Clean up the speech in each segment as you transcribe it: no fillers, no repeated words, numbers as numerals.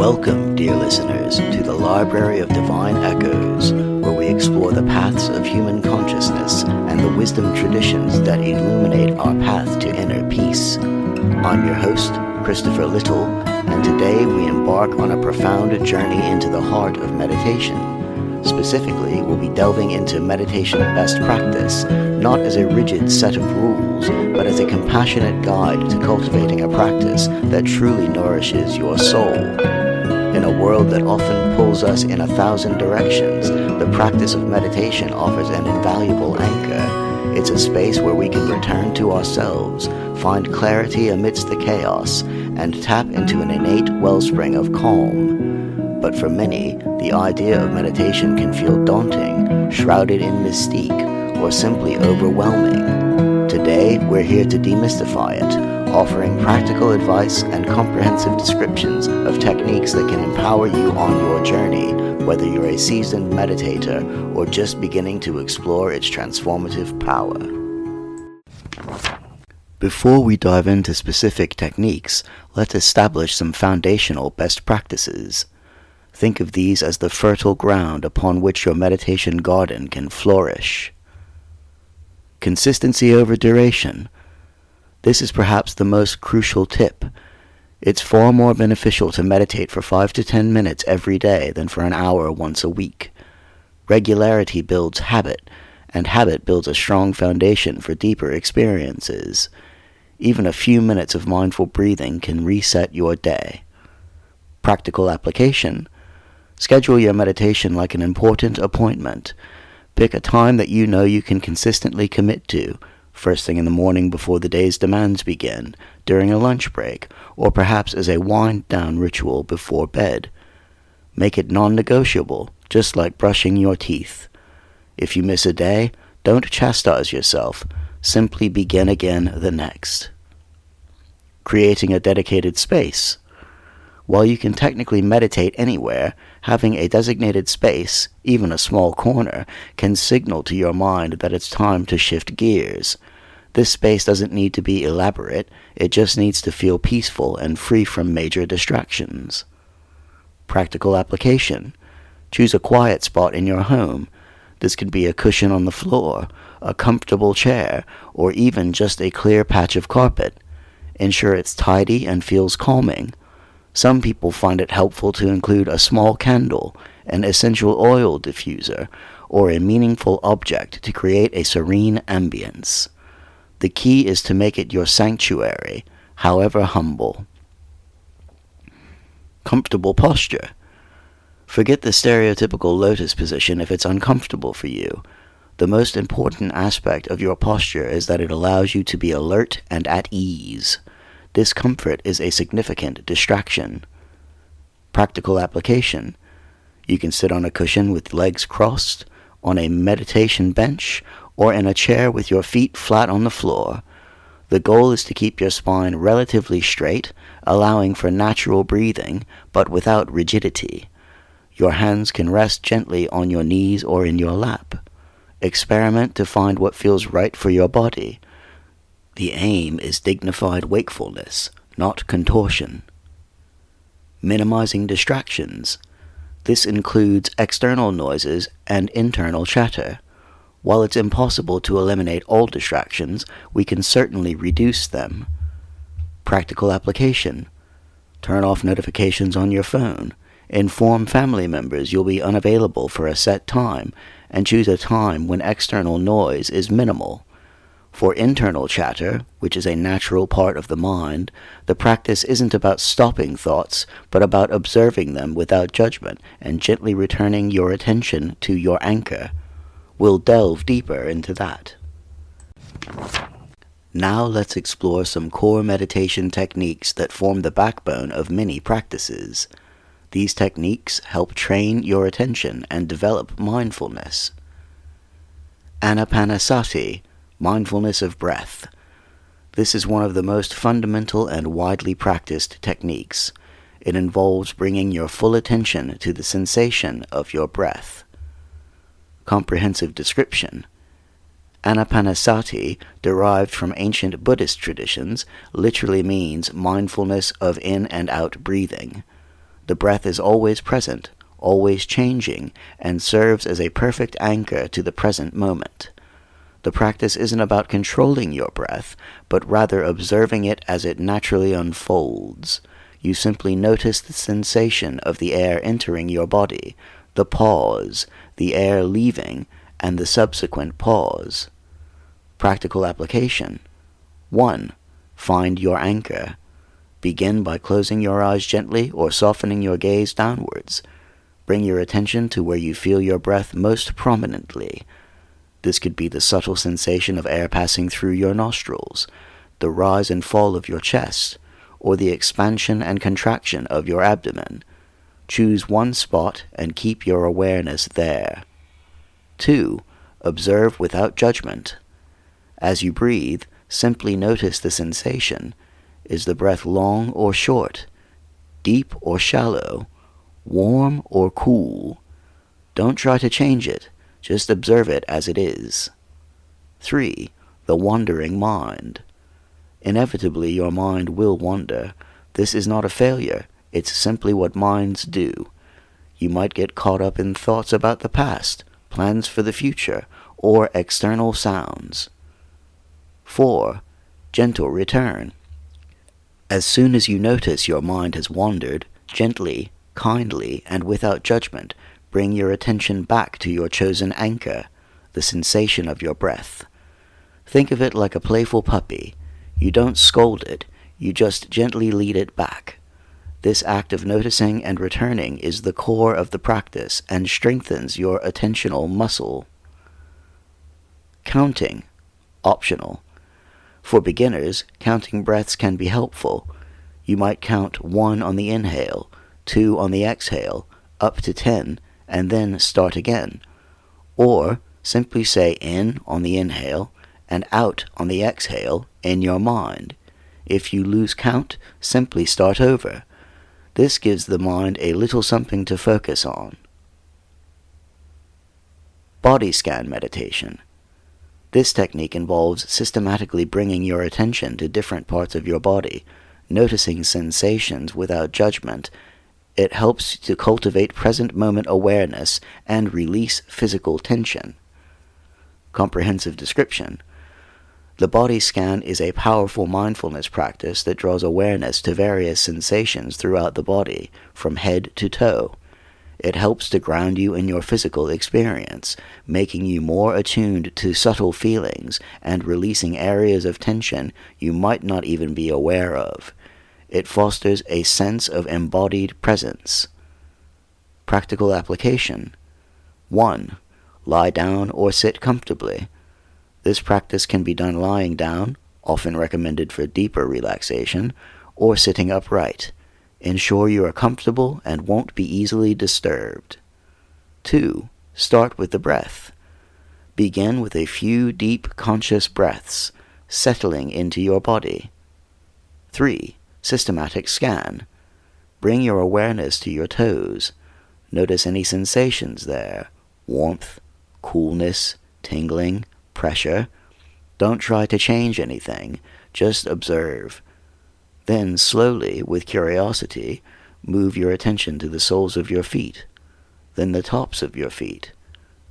Welcome, dear listeners, to the Library of Divine Echoes, where we explore the paths of human consciousness and the wisdom traditions that illuminate our path to inner peace. I'm your host, Christopher Little, and today we embark on a profound journey into the heart of meditation. Specifically, we'll be delving into meditation best practice, not as a rigid set of rules, but as a compassionate guide to cultivating a practice that truly nourishes your soul. In a world that often pulls us in 1,000 directions, the practice of meditation offers an invaluable anchor. It's a space where we can return to ourselves, find clarity amidst the chaos, and tap into an innate wellspring of calm. But for many, the idea of meditation can feel daunting, shrouded in mystique, or simply overwhelming. Today, we're here to demystify it, offering practical advice and comprehensive descriptions of techniques that can empower you on your journey, whether you're a seasoned meditator or just beginning to explore its transformative power. Before we dive into specific techniques, let's establish some foundational best practices. Think of these as the fertile ground upon which your meditation garden can flourish. Consistency over duration. This is perhaps the most crucial tip. It's far more beneficial to meditate for 5 to 10 minutes every day than for an hour once a week. Regularity builds habit, and habit builds a strong foundation for deeper experiences. Even a few minutes of mindful breathing can reset your day. Practical application. Schedule your meditation like an important appointment. Pick a time that you know you can consistently commit to, first thing in the morning before the day's demands begin, during a lunch break, or perhaps as a wind-down ritual before bed. Make it non-negotiable, just like brushing your teeth. If you miss a day, don't chastise yourself. Simply begin again the next. Creating a dedicated space. While you can technically meditate anywhere, having a designated space, even a small corner, can signal to your mind that it's time to shift gears. This space doesn't need to be elaborate, it just needs to feel peaceful and free from major distractions. Practical application. Choose a quiet spot in your home. This could be a cushion on the floor, a comfortable chair, or even just a clear patch of carpet. Ensure it's tidy and feels calming. Some people find it helpful to include a small candle, an essential oil diffuser, or a meaningful object to create a serene ambience. The key is to make it your sanctuary, however humble. Comfortable posture. Forget the stereotypical lotus position if it's uncomfortable for you. The most important aspect of your posture is that it allows you to be alert and at ease. Discomfort is a significant distraction. Practical application. You can sit on a cushion with legs crossed, on a meditation bench, or in a chair with your feet flat on the floor. The goal is to keep your spine relatively straight, allowing for natural breathing, but without rigidity. Your hands can rest gently on your knees or in your lap. Experiment to find what feels right for your body. The aim is dignified wakefulness, not contortion. Minimizing distractions. This includes external noises and internal chatter. While it's impossible to eliminate all distractions, we can certainly reduce them. Practical application. Turn off notifications on your phone. Inform family members you'll be unavailable for a set time, and choose a time when external noise is minimal. For internal chatter, which is a natural part of the mind, the practice isn't about stopping thoughts, but about observing them without judgment and gently returning your attention to your anchor. We'll delve deeper into that. Now let's explore some core meditation techniques that form the backbone of many practices. These techniques help train your attention and develop mindfulness. Anapanasati, Mindfulness of Breath. This is one of the most fundamental and widely practiced techniques. It involves bringing your full attention to the sensation of your breath. Comprehensive description. Anapanasati, derived from ancient Buddhist traditions, literally means mindfulness of in and out breathing. The breath is always present, always changing, and serves as a perfect anchor to the present moment. The practice isn't about controlling your breath, but rather observing it as it naturally unfolds. You simply notice the sensation of the air entering your body, the pause, the air leaving, and the subsequent pause. Practical application. 1. Find your anchor. Begin by closing your eyes gently or softening your gaze downwards. Bring your attention to where you feel your breath most prominently. This could be the subtle sensation of air passing through your nostrils, the rise and fall of your chest, or the expansion and contraction of your abdomen. Choose one spot and keep your awareness there. 2. Observe without judgment. As you breathe, simply notice the sensation. Is the breath long or short, deep or shallow, warm or cool? Don't try to change it. Just observe it as it is. 3. The wandering mind. Inevitably, your mind will wander. This is not a failure. It's simply what minds do. You might get caught up in thoughts about the past, plans for the future, or external sounds. 4. Gentle return. As soon as you notice your mind has wandered, gently, kindly, and without judgment, bring your attention back to your chosen anchor, the sensation of your breath. Think of it like a playful puppy. You don't scold it, you just gently lead it back. This act of noticing and returning is the core of the practice and strengthens your attentional muscle. Counting. Optional. For beginners, counting breaths can be helpful. You might count 1 on the inhale, 2 on the exhale, up to 10, and then start again. Or simply say in on the inhale and out on the exhale in your mind. If you lose count, simply start over. This gives the mind a little something to focus on. Body scan meditation. This technique involves systematically bringing your attention to different parts of your body, noticing sensations without judgment. It helps to cultivate present moment awareness and release physical tension. Comprehensive description. The body scan is a powerful mindfulness practice that draws awareness to various sensations throughout the body, from head to toe. It helps to ground you in your physical experience, making you more attuned to subtle feelings and releasing areas of tension you might not even be aware of. It fosters a sense of embodied presence. Practical application. 1. Lie down or sit comfortably. This practice can be done lying down, often recommended for deeper relaxation, or sitting upright. Ensure you are comfortable and won't be easily disturbed. 2. Start with the breath. Begin with a few deep conscious breaths, settling into your body. 3. Systematic scan. Bring your awareness to your toes. Notice any sensations there: warmth, coolness, tingling, pressure. Don't try to change anything, just observe. Then slowly, with curiosity, move your attention to the soles of your feet, then the tops of your feet,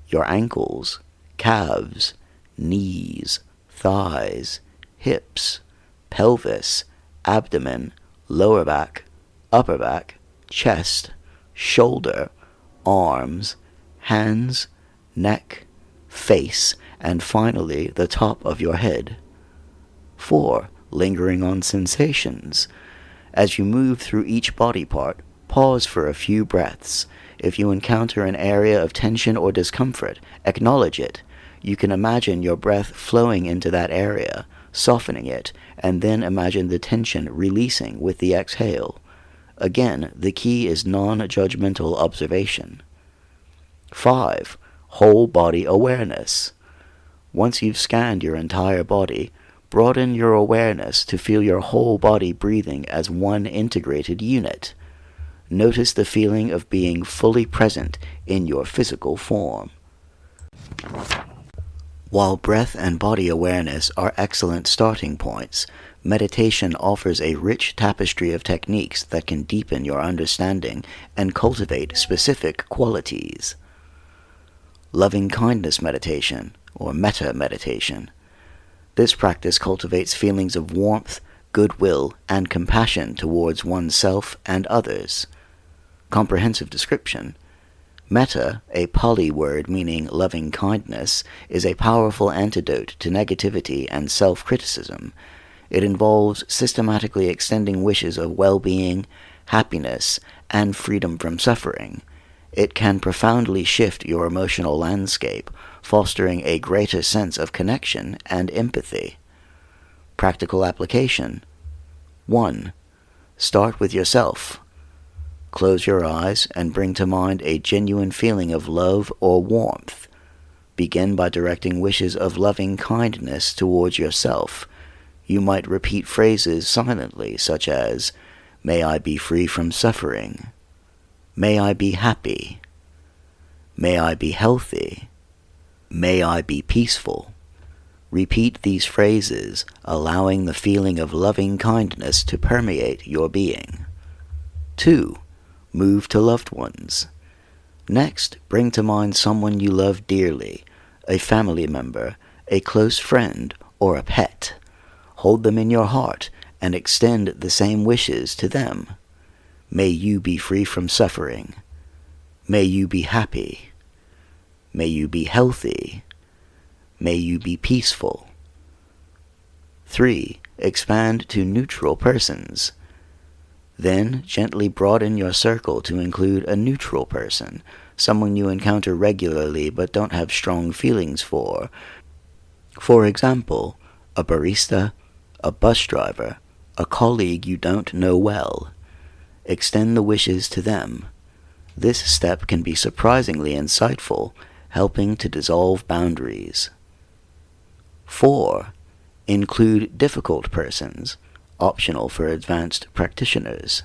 your ankles, calves, knees, thighs, hips, pelvis, abdomen, lower back, upper back, chest, shoulder, arms, hands, neck, face, and finally the top of your head. 4. Lingering on sensations. As you move through each body part, pause for a few breaths. If you encounter an area of tension or discomfort, acknowledge it. You can imagine your breath flowing into that area, softening it, and then imagine the tension releasing with the exhale. Again, the key is non-judgmental observation. 5. Whole body awareness. Once you've scanned your entire body, broaden your awareness to feel your whole body breathing as one integrated unit. Notice the feeling of being fully present in your physical form. While breath and body awareness are excellent starting points, Meditation offers a rich tapestry of techniques that can deepen your understanding and cultivate specific qualities. Loving kindness meditation, or Metta meditation. This practice cultivates feelings of warmth, goodwill, and compassion towards oneself and others. Comprehensive description. Metta, a Pali word meaning loving kindness, is a powerful antidote to negativity and self-criticism. It involves systematically extending wishes of well-being, happiness, and freedom from suffering. It can profoundly shift your emotional landscape, fostering a greater sense of connection and empathy. Practical application. 1. Start with yourself. Close your eyes and bring to mind a genuine feeling of love or warmth. Begin by directing wishes of loving kindness towards yourself. You might repeat phrases silently, such as, "May I be free from suffering. May I be happy. May I be healthy. May I be peaceful." Repeat these phrases, allowing the feeling of loving kindness to permeate your being. 2. Move to loved ones. Next, bring to mind someone you love dearly, a family member, a close friend, or a pet. Hold them in your heart and extend the same wishes to them. May you be free from suffering. May you be happy. May you be healthy. May you be peaceful. 3. Expand to neutral persons. Then gently broaden your circle to include a neutral person, someone you encounter regularly but don't have strong feelings for. For example, a barista, a bus driver, a colleague you don't know well. Extend the wishes to them. This step can be surprisingly insightful, helping to dissolve boundaries. 4. Include difficult persons, optional for advanced practitioners.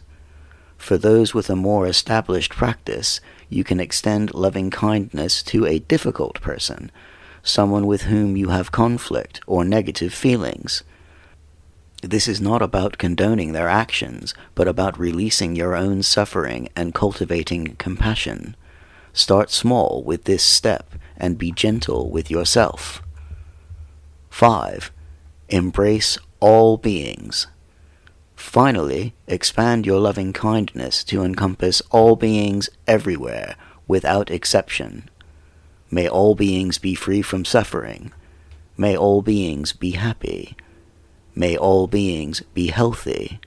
For those with a more established practice, you can extend loving kindness to a difficult person, someone with whom you have conflict or negative feelings. This is not about condoning their actions, but about releasing your own suffering and cultivating compassion. Start small with this step and be gentle with yourself. 5. Embrace all beings. Finally, expand your loving kindness to encompass all beings everywhere, without exception. May all beings be free from suffering. May all beings be happy. May all beings be healthy.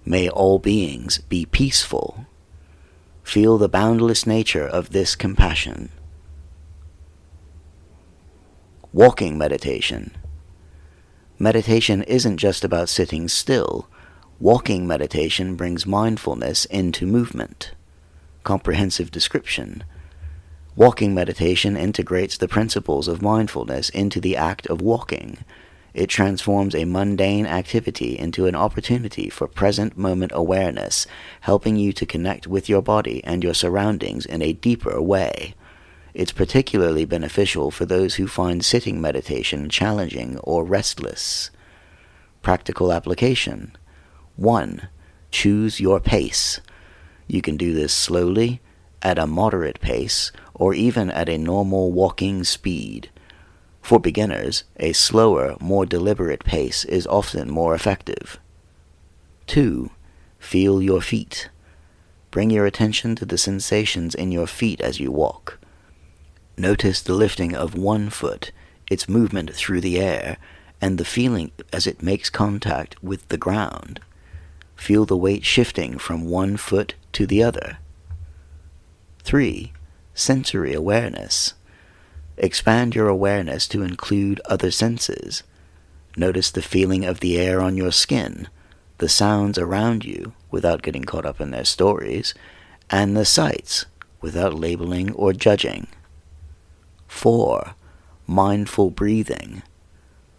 May all beings be peaceful. Feel the boundless nature of this compassion. Walking meditation. Meditation isn't just about sitting still. Walking meditation brings mindfulness into movement. Comprehensive description. Walking meditation integrates the principles of mindfulness into the act of walking. It transforms a mundane activity into an opportunity for present moment awareness, helping you to connect with your body and your surroundings in a deeper way. It's particularly beneficial for those who find sitting meditation challenging or restless. Practical application. 1. Choose your pace. You can do this slowly, at a moderate pace, or even at a normal walking speed. For beginners, a slower, more deliberate pace is often more effective. 2. Feel your feet. Bring your attention to the sensations in your feet as you walk. Notice the lifting of one foot, its movement through the air, and the feeling as it makes contact with the ground. Feel the weight shifting from one foot to the other. 3. Sensory awareness. Expand your awareness to include other senses. Notice the feeling of the air on your skin, the sounds around you without getting caught up in their stories, and the sights without labeling or judging. 4. Mindful breathing.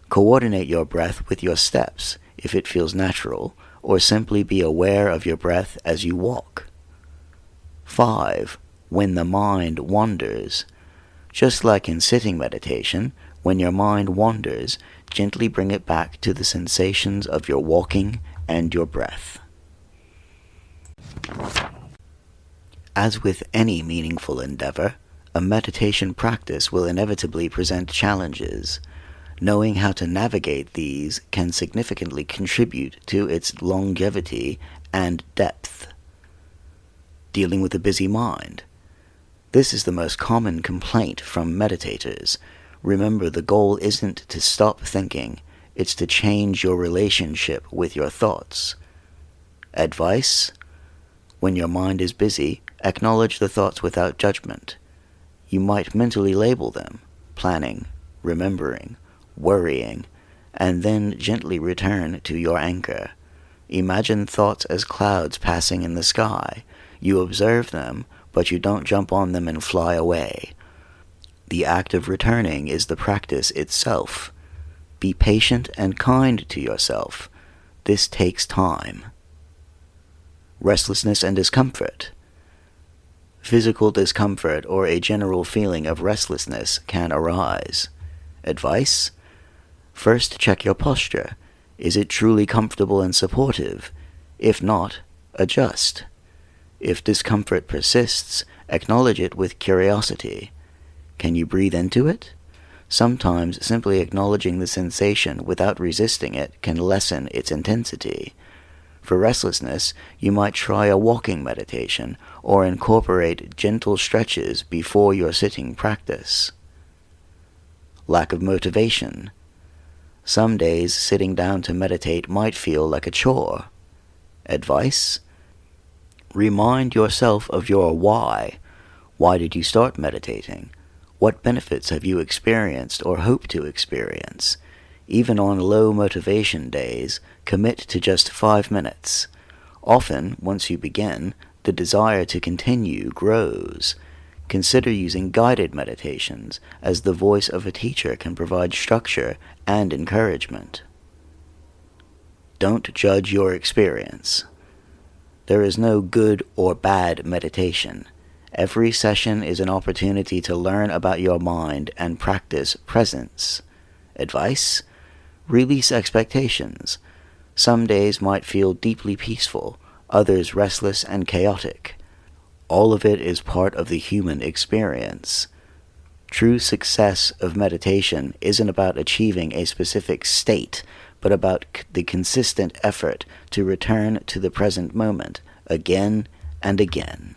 Coordinate your breath with your steps if it feels natural, or simply be aware of your breath as you walk. 5. When the mind wanders. Just like in sitting meditation, When your mind wanders, gently bring it back to the sensations of your walking and your breath. As with any meaningful endeavor, a meditation practice will inevitably present challenges. Knowing how to navigate these can significantly contribute to its longevity and depth. Dealing with a busy mind. This is the most common complaint from meditators. Remember, the goal isn't to stop thinking, it's to change your relationship with your thoughts. Advice? When your mind is busy, acknowledge the thoughts without judgment. You might mentally label them, planning, remembering, worrying, and then gently return to your anchor. Imagine thoughts as clouds passing in the sky. You observe them, but you don't jump on them and fly away. The act of returning is the practice itself. Be patient and kind to yourself. This takes time. Restlessness and discomfort. Physical discomfort or a general feeling of restlessness can arise. Advice? First, check your posture. Is it truly comfortable and supportive? If not, adjust. If discomfort persists, acknowledge it with curiosity. Can you breathe into it? Sometimes simply acknowledging the sensation without resisting it can lessen its intensity. For restlessness, you might try a walking meditation or incorporate gentle stretches before your sitting practice. Lack of motivation. Some days sitting down to meditate might feel like a chore. Advice? Remind yourself of your why. Why did you start meditating? What benefits have you experienced or hope to experience? Even on low motivation days, commit to just 5 minutes. Often, once you begin, the desire to continue grows. Consider using guided meditations, as the voice of a teacher can provide structure and encouragement. Don't judge your experience. There is no good or bad meditation. Every session is an opportunity to learn about your mind and practice presence. Advice? Release expectations. Some days might feel deeply peaceful, others restless and chaotic. All of it is part of the human experience. True success of meditation isn't about achieving a specific state, but about the consistent effort to return to the present moment again and again.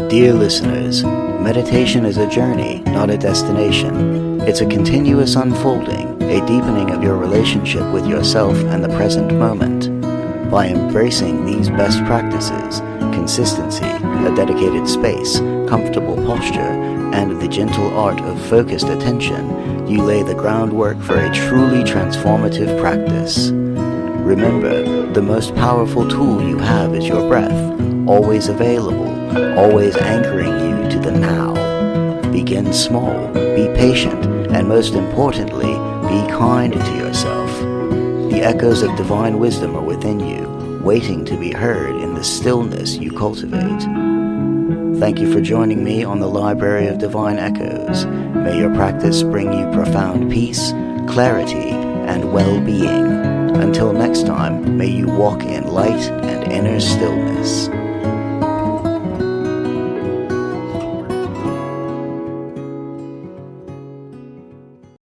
Dear listeners, meditation is a journey, not a destination. It's a continuous unfolding, a deepening of your relationship with yourself and the present moment. By embracing these best practices, consistency, a dedicated space, comfortable posture, and the gentle art of focused attention, you lay the groundwork for a truly transformative practice. Remember, the most powerful tool you have is your breath, always available, always anchoring you to the now. Begin small, be patient, and most importantly, be kind to yourself. The echoes of divine wisdom are within you, waiting to be heard in the stillness you cultivate. Thank you for joining me on the Library of Divine Echoes. May your practice bring you profound peace, clarity, and well-being. Until next time, may you walk in light and inner stillness.